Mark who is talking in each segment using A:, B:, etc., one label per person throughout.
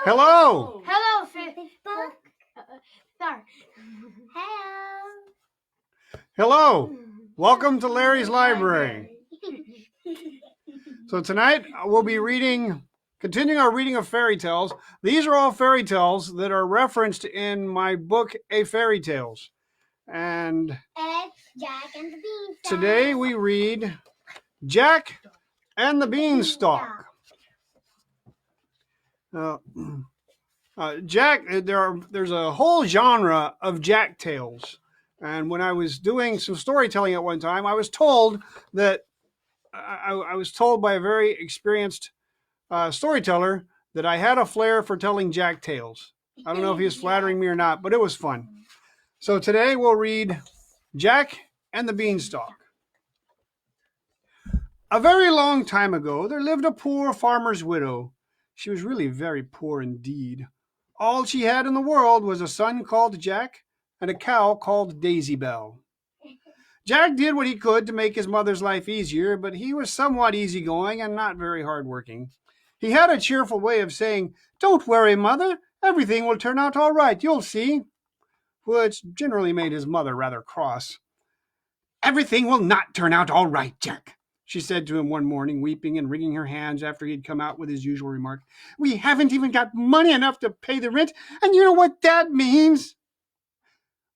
A: Hello.
B: Hello, Facebook. Sorry.
A: Hello. Welcome to Larry's Library. So tonight we'll be continuing our reading of fairy tales. These are all fairy tales that are referenced in my book, A Fairy Tales. And
B: Jack and the Beanstalk.
A: Today we read Jack and the Beanstalk. Jack, there's a whole genre of Jack tales. And when I was doing some storytelling at one time, I was told that I was told by a very experienced storyteller that I had a flair for telling Jack tales. I don't know if he was flattering me or not, but it was fun. So today we'll read Jack and the Beanstalk. A very long time ago, there lived a poor farmer's widow. She was really very poor indeed. All she had in the world was a son called Jack and a cow called Daisy Bell. Jack did what he could to make his mother's life easier, but he was somewhat easygoing and not very hardworking. He had a cheerful way of saying, "Don't worry, mother, everything will turn out all right, you'll see," which generally made his mother rather cross. "Everything will not turn out all right, Jack," she said to him one morning, weeping and wringing her hands after he'd come out with his usual remark. "We haven't even got money enough to pay the rent, and you know what that means."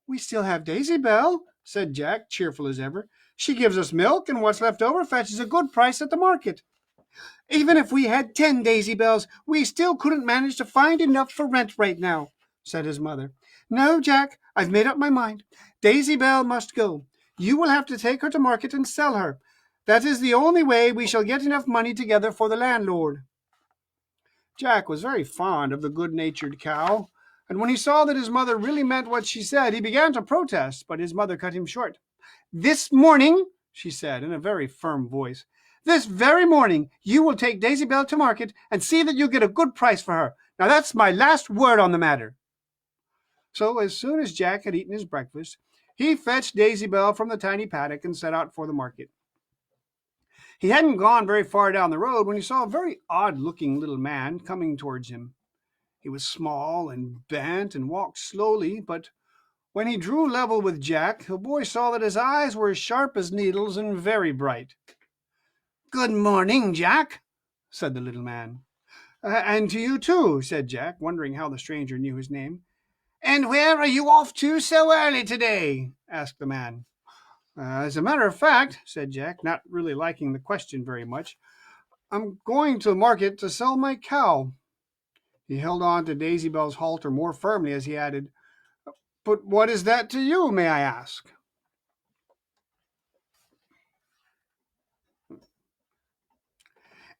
A: "We still have Daisy Bell," said Jack, cheerful as ever. "She gives us milk, and what's left over fetches a good price at the market." "Even if we had 10 Daisy Bells, we still couldn't manage to find enough for rent right now," said his mother. "No, Jack, I've made up my mind. Daisy Bell must go. You will have to take her to market and sell her. That is the only way we shall get enough money together for the landlord." Jack was very fond of the good-natured cow, and when he saw that his mother really meant what she said, he began to protest, but his mother cut him short. "This morning," she said in a very firm voice, "this very morning you will take Daisy Bell to market and see that you get a good price for her. Now that's my last word on the matter." So as soon as Jack had eaten his breakfast, he fetched Daisy Bell from the tiny paddock and set out for the market. He hadn't gone very far down the road when he saw a very odd-looking little man coming towards him. He was small and bent and walked slowly, but when he drew level with Jack, the boy saw that his eyes were as sharp as needles and very bright. "Good morning, Jack," said the little man. "And to you too," said Jack, wondering how the stranger knew his name. "And where are you off to so early today?" asked the man. "As a matter of fact," said Jack, not really liking the question very much, "I'm going to market to sell my cow." He held on to Daisy Bell's halter more firmly as he added, "But what is that to you, may I ask?"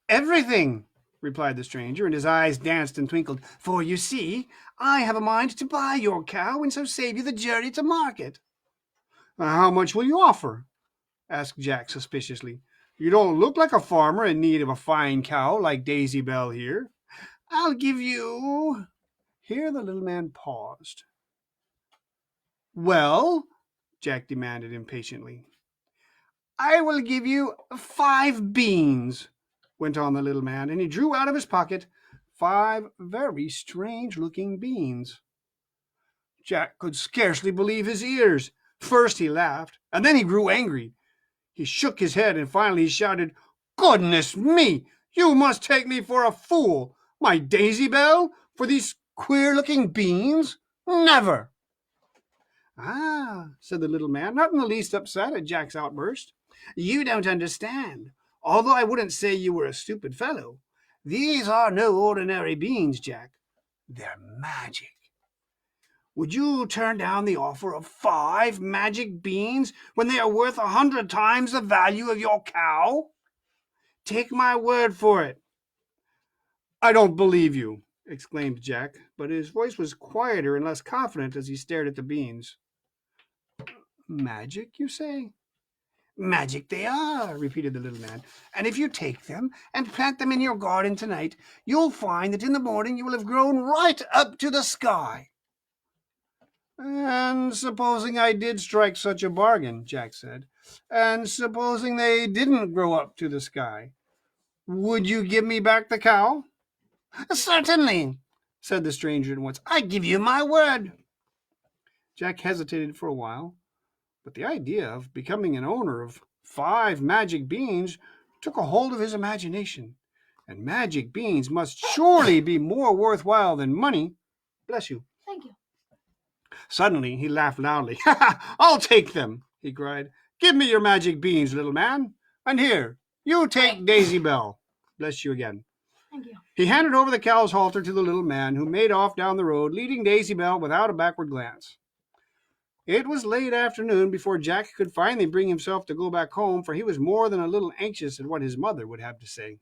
A: "Everything," replied the stranger, and his eyes danced and twinkled. "For you see, I have a mind to buy your cow and so save you the journey to market." "How much will you offer?" asked Jack suspiciously. "You don't look like a farmer in need of a fine cow like Daisy Bell here." "I'll give you—" Here the little man paused. "Well?" Jack demanded impatiently. "I will give you 5 beans," went on the little man, and he drew out of his pocket 5 very strange-looking beans. Jack could scarcely believe his ears. First he laughed, and then he grew angry. He shook his head, and finally he shouted, "Goodness me! You must take me for a fool! My Daisy Bell for these queer-looking beans? Never!" "Ah," said the little man, not in the least upset at Jack's outburst. "You don't understand, although I wouldn't say you were a stupid fellow. These are no ordinary beans, Jack. They're magic. Would you turn down the offer of 5 magic beans when they are worth 100 times the value of your cow? Take my word for it." "I don't believe you," exclaimed Jack, but his voice was quieter and less confident as he stared at the beans. "Magic, you say?" "Magic they are," repeated the little man. "And if you take them and plant them in your garden tonight, you'll find that in the morning you will have grown right up to the sky." "And supposing I did strike such a bargain," Jack said, "and supposing they didn't grow up to the sky, would you give me back the cow?" "Certainly," said the stranger at once. "I give you my word." Jack hesitated for a while, but the idea of becoming an owner of 5 magic beans took a hold of his imagination. And magic beans must surely be more worthwhile than money. Bless you.
B: Thank you.
A: Suddenly he laughed loudly. "I'll take them," he cried. "Give me your magic beans, little man. And here, you take Daisy Bell. Bless you again."
B: Thank you.
A: He handed over the cow's halter to the little man, who made off down the road, leading Daisy Bell without a backward glance. It was late afternoon before Jack could finally bring himself to go back home, for he was more than a little anxious at what his mother would have to say.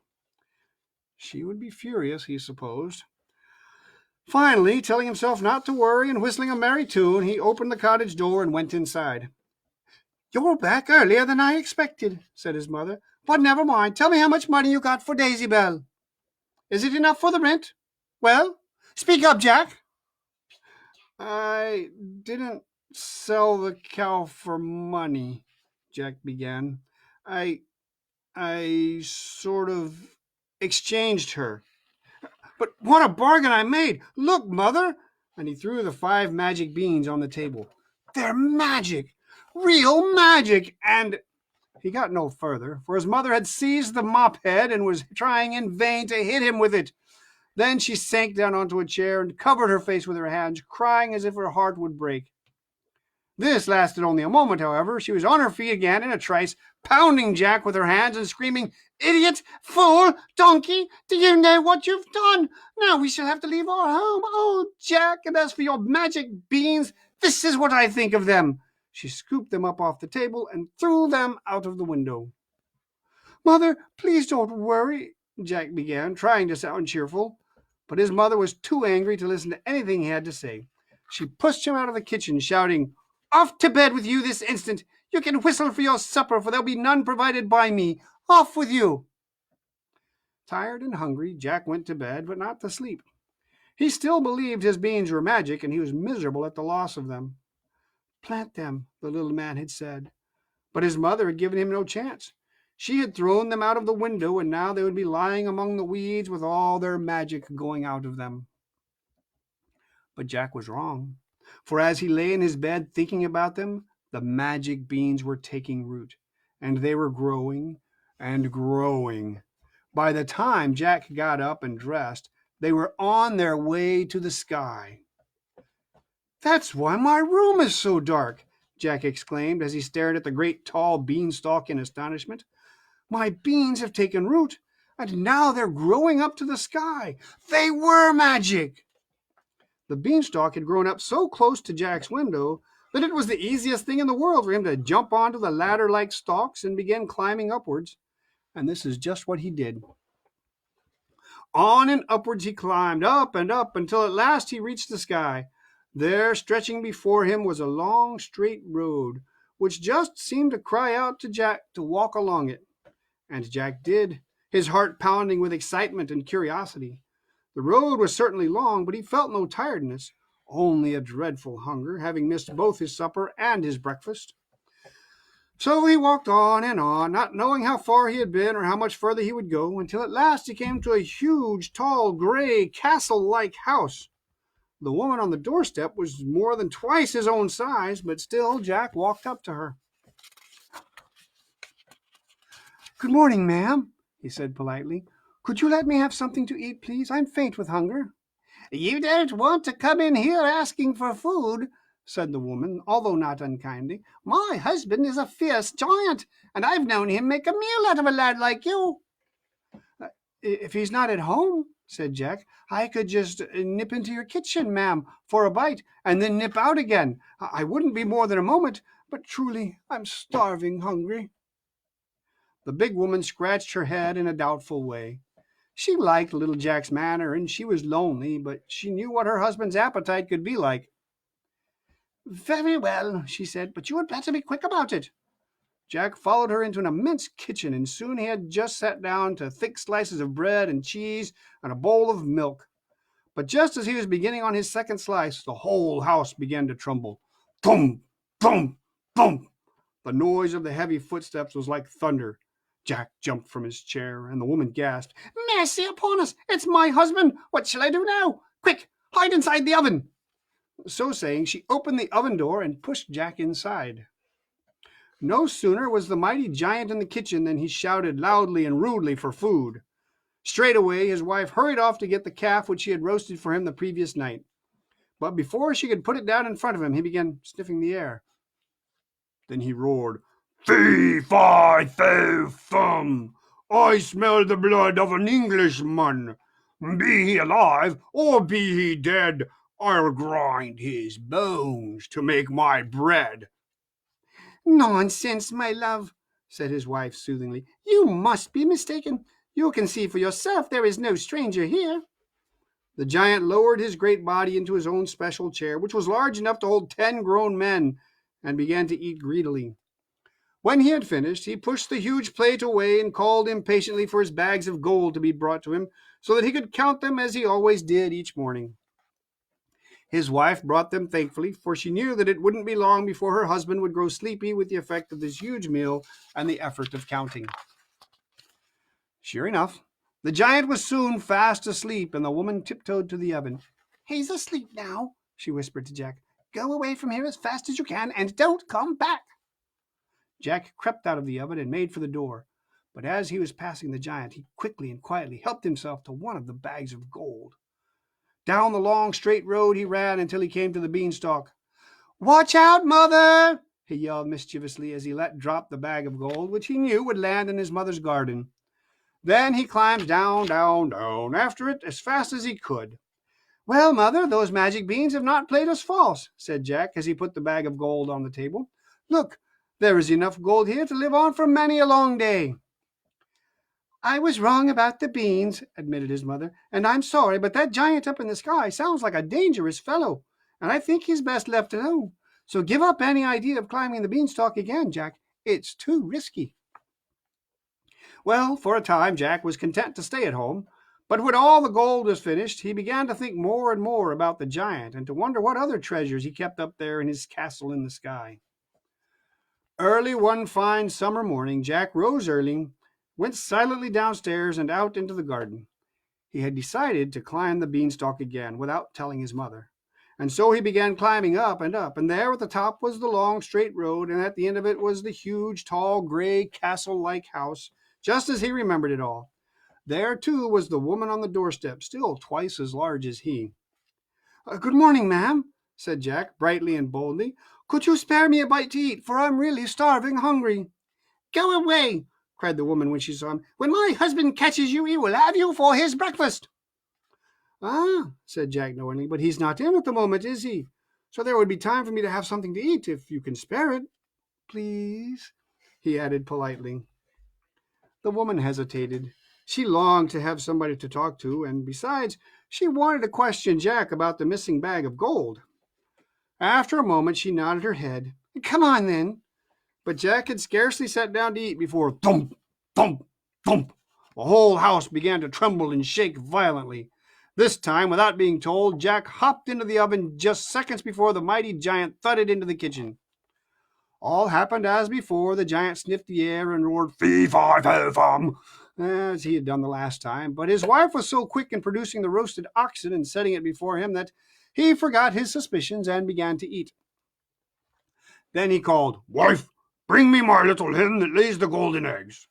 A: She would be furious, he supposed. Finally, telling himself not to worry and whistling a merry tune, he opened the cottage door and went inside. "You're back earlier than I expected," said his mother. "But never mind. Tell me how much money you got for Daisy Bell. Is it enough for the rent? Well, speak up, Jack." "I didn't sell the cow for money," Jack began. I I sort of exchanged her. "But what a bargain I made! Look, mother!" And he threw the 5 magic beans on the table. "They're magic! Real magic!" And he got no further, for his mother had seized the mop head and was trying in vain to hit him with it. Then she sank down onto a chair and covered her face with her hands, crying as if her heart would break. This lasted only a moment, however. She was on her feet again in a trice, pounding Jack with her hands and screaming, "Idiot! Fool! Donkey! Do you know what you've done? Now we shall have to leave our home. Oh, Jack! And as for your magic beans, this is what I think of them." She scooped them up off the table and threw them out of the window. "Mother, please don't worry," Jack began, trying to sound cheerful. But his mother was too angry to listen to anything he had to say. She pushed him out of the kitchen, shouting, "Off to bed with you this instant! You can whistle for your supper, for there'll be none provided by me. Off with you!" Tired and hungry, Jack went to bed, but not to sleep. He still believed his beans were magic, and he was miserable at the loss of them. "Plant them," the little man had said. But his mother had given him no chance. She had thrown them out of the window, and now they would be lying among the weeds with all their magic going out of them. But Jack was wrong, for as he lay in his bed thinking about them, the magic beans were taking root, and they were growing and growing. By the time Jack got up and dressed, they were on their way to the sky. "That's why my room is so dark," Jack exclaimed as he stared at the great tall beanstalk in astonishment. "My beans have taken root, and now they're growing up to the sky. They were magic!" The beanstalk had grown up so close to Jack's window that it was the easiest thing in the world for him to jump onto the ladder-like stalks and begin climbing upwards. And this is just what he did. On and upwards he climbed, up and up, until at last he reached the sky. There, stretching before him, was a long, straight road, which just seemed to cry out to Jack to walk along it. And Jack did, his heart pounding with excitement and curiosity. The road was certainly long, but he felt no tiredness, only a dreadful hunger, having missed both his supper and his breakfast. So he walked on, not knowing how far he had been or how much further he would go, until at last he came to a huge, tall, gray, castle-like house. The woman on the doorstep was more than twice his own size, but still Jack walked up to her. "Good morning, ma'am," he said politely. "Could you let me have something to eat, please? I'm faint with hunger." "You don't want to come in here asking for food," said the woman, although not unkindly. "My husband is a fierce giant, and I've known him make a meal out of a lad like you." "If he's not at home," said Jack, "I could just nip into your kitchen, ma'am, for a bite, and then nip out again. I wouldn't be more than a moment, but truly I'm starving hungry." The big woman scratched her head in a doubtful way. She liked little Jack's manner, and she was lonely, but she knew what her husband's appetite could be like. "Very well," she said, "but you had better be quick about it." Jack followed her into an immense kitchen, and soon he had just sat down to thick slices of bread and cheese and a bowl of milk. But just as he was beginning on his second slice, the whole house began to tremble. Thump, thump, thump. The noise of the heavy footsteps was like thunder. Jack jumped from his chair, and the woman gasped, "Mercy upon us! It's my husband! What shall I do now?" Quick, hide inside the oven. So saying, she opened the oven door and pushed Jack inside. No sooner was the mighty giant in the kitchen than he shouted loudly and rudely for food. Straightway his wife hurried off to get the calf which she had roasted for him the previous night. But before she could put it down in front of him, he began sniffing the air. Then he roared, "Fee, fi, fo, fum! I smell the blood of an Englishman. Be he alive or be he dead, I'll grind his bones to make my bread." "Nonsense, my love," said his wife soothingly. "You must be mistaken. You can see for yourself there is no stranger here." The giant lowered his great body into his own special chair, which was large enough to hold 10 grown men, and began to eat greedily. When he had finished, he pushed the huge plate away and called impatiently for his bags of gold to be brought to him, so that he could count them as he always did each morning. His wife brought them thankfully, for she knew that it wouldn't be long before her husband would grow sleepy with the effect of this huge meal and the effort of counting. Sure enough, the giant was soon fast asleep, and the woman tiptoed to the oven. "He's asleep now," she whispered to Jack. "Go away from here as fast as you can, and don't come back." Jack crept out of the oven and made for the door. But as he was passing the giant, he quickly and quietly helped himself to one of the bags of gold. Down the long straight road he ran until he came to the beanstalk. "Watch out, mother!" he yelled mischievously as he let drop the bag of gold, which he knew would land in his mother's garden. Then he climbed down, down, down after it as fast as he could. "Well, mother, those magic beans have not played us false," said Jack as he put the bag of gold on the table. "Look, there is enough gold here to live on for many a long day." "I was wrong about the beans," admitted his mother, "and I'm sorry, but that giant up in the sky sounds like a dangerous fellow, and I think he's best left alone. So give up any idea of climbing the beanstalk again, Jack. It's too risky." Well, for a time Jack was content to stay at home, but when all the gold was finished, he began to think more and more about the giant and to wonder what other treasures he kept up there in his castle in the sky. Early one fine summer morning, Jack rose early, went silently downstairs and out into the garden. He had decided to climb the beanstalk again without telling his mother. And so he began climbing up, and there at the top was the long straight road, and at the end of it was the huge, tall, gray, castle-like house, just as he remembered it all. There, too, was the woman on the doorstep, still twice as large as he. "Good morning, ma'am," said Jack, brightly and boldly. "Could you spare me a bite to eat, for I'm really starving hungry?" "Go away," cried the woman when she saw him. "When my husband catches you, he will have you for his breakfast." "Ah," said Jack knowingly, "but he's not in at the moment, is he? So there would be time for me to have something to eat, if you can spare it. Please," he added politely. The woman hesitated. She longed to have somebody to talk to, and besides, she wanted to question Jack about the missing bag of gold. After a moment, she nodded her head. "Come on, then." But Jack had scarcely sat down to eat before thump, thump, thump. The whole house began to tremble and shake violently. This time, without being told, Jack hopped into the oven just seconds before the mighty giant thudded into the kitchen. All happened as before. The giant sniffed the air and roared "Fee, fi, fo, fum," as he had done the last time. But his wife was so quick in producing the roasted oxen and setting it before him that he forgot his suspicions and began to eat. Then he called, "Wife, bring me my little hen that lays the golden eggs."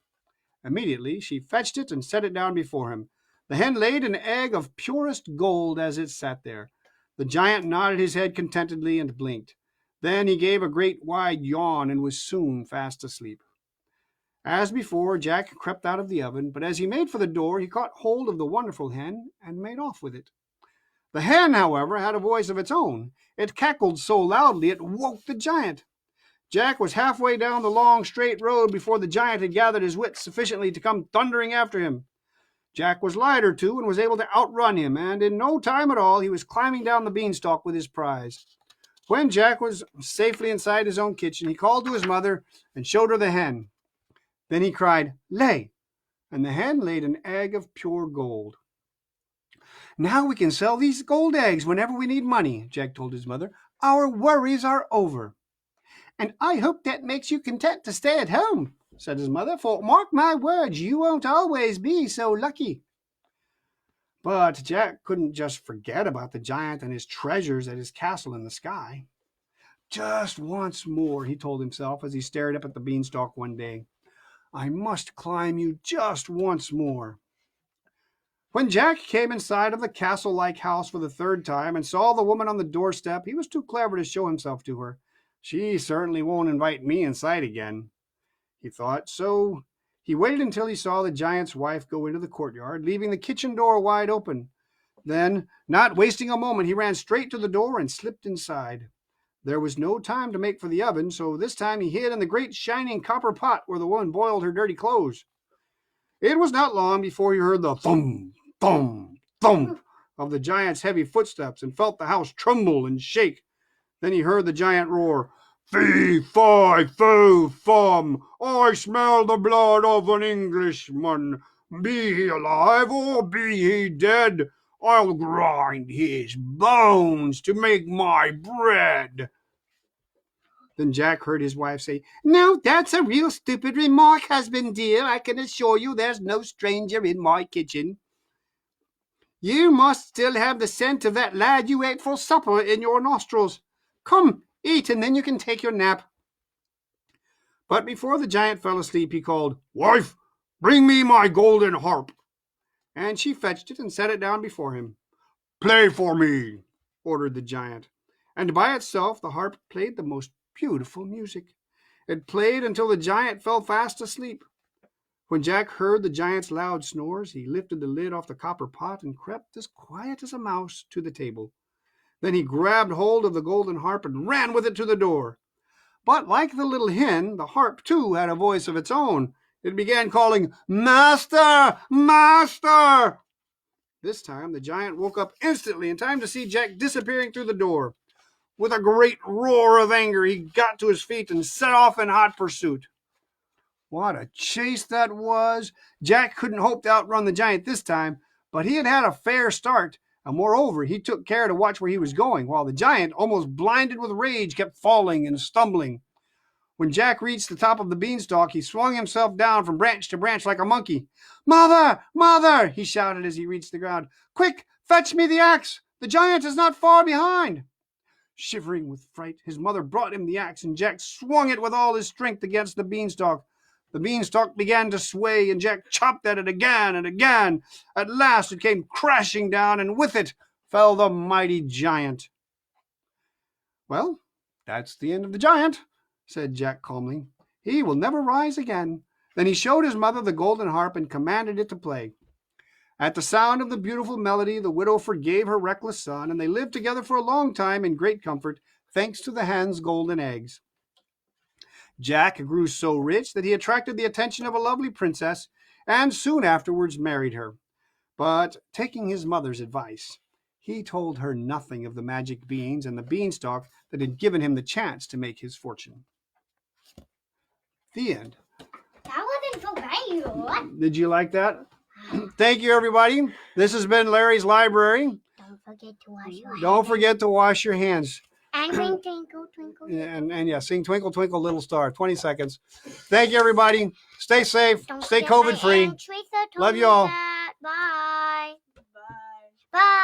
A: Immediately she fetched it and set it down before him. The hen laid an egg of purest gold as it sat there. The giant nodded his head contentedly and blinked. Then he gave a great wide yawn and was soon fast asleep. As before, Jack crept out of the oven, but as he made for the door, he caught hold of the wonderful hen and made off with it. The hen, however, had a voice of its own. It cackled so loudly it woke the giant. Jack was halfway down the long straight road before the giant had gathered his wits sufficiently to come thundering after him. Jack was lighter, too, and was able to outrun him, and in no time at all he was climbing down the beanstalk with his prize. When Jack was safely inside his own kitchen, he called to his mother and showed her the hen. Then he cried, "Lay!" and the hen laid an egg of pure gold. "Now we can sell these gold eggs whenever we need money," Jack told his mother. "Our worries are over." "And I hope that makes you content to stay at home," said his mother, "for mark my words, you won't always be so lucky." But Jack couldn't just forget about the giant and his treasures at his castle in the sky. Just once more, he told himself as he stared up at the beanstalk one day. I must climb you just once more. When Jack came inside of the castle-like house for the third time and saw the woman on the doorstep, he was too clever to show himself to her. She certainly won't invite me inside again, he thought. So he waited until he saw the giant's wife go into the courtyard, leaving the kitchen door wide open. Then, not wasting a moment, he ran straight to the door and slipped inside. There was no time to make for the oven, so this time he hid in the great shining copper pot where the woman boiled her dirty clothes. It was not long before he heard the thump, thump, thump of the giant's heavy footsteps and felt the house tremble and shake. Then he heard the giant roar, Fee, fi, fo, fum, I smell the blood of an Englishman. Be he alive or be he dead, I'll grind his bones to make my bread. Then Jack heard his wife say, Now that's a real stupid remark, husband dear. I can assure you there's no stranger in my kitchen. You must still have the scent of that lad you ate for supper in your nostrils. Come, eat, and then you can take your nap. But before the giant fell asleep, he called, Wife, bring me my golden harp. And she fetched it and set it down before him. Play for me, ordered the giant. And by itself the harp played the most beautiful music. It played until the giant fell fast asleep. When Jack heard the giant's loud snores, he lifted the lid off the copper pot and crept as quiet as a mouse to the table. Then he grabbed hold of the golden harp and ran with it to the door. But like the little hen, the harp too had a voice of its own. It began calling, Master! Master! This time the giant woke up instantly in time to see Jack disappearing through the door. With a great roar of anger, he got to his feet and set off in hot pursuit. What a chase that was! Jack couldn't hope to outrun the giant this time, but he had had a fair start, and moreover, he took care to watch where he was going, while the giant, almost blinded with rage, kept falling and stumbling. When Jack reached the top of the beanstalk, he swung himself down from branch to branch like a monkey. Mother! Mother! He shouted as he reached the ground. Quick! Fetch me the axe! The giant is not far behind! Shivering with fright, his mother brought him the axe, and Jack swung it with all his strength against the beanstalk. The beanstalk began to sway, and Jack chopped at it again and again. At last it came crashing down, and with it fell the mighty giant. Well, that's the end of the giant, said Jack calmly. He will never rise again. Then he showed his mother the golden harp and commanded it to play. At the sound of the beautiful melody, the widow forgave her reckless son, and they lived together for a long time in great comfort, thanks to the hen's golden eggs. Jack grew so rich that he attracted the attention of a lovely princess, and soon afterwards married her. But taking his mother's advice, he told her nothing of the magic beans and the beanstalk that had given him the chance to make his fortune. The end.
B: That wasn't so bad.
A: Did you like that? Thank you, everybody. This has been Larry's Library.
B: Don't forget to wash your hands.
A: Don't forget to wash your hands.
B: And twinkle, twinkle, twinkle.
A: And yeah, sing Twinkle, Twinkle, Little Star. 20 seconds. Thank you, everybody. Stay safe.
B: Don't
A: Stay
B: forget my
A: COVID-free.
B: Aunt Teresa told
A: Love
B: me
A: you all.
B: that. Bye.
C: Bye.
B: Bye.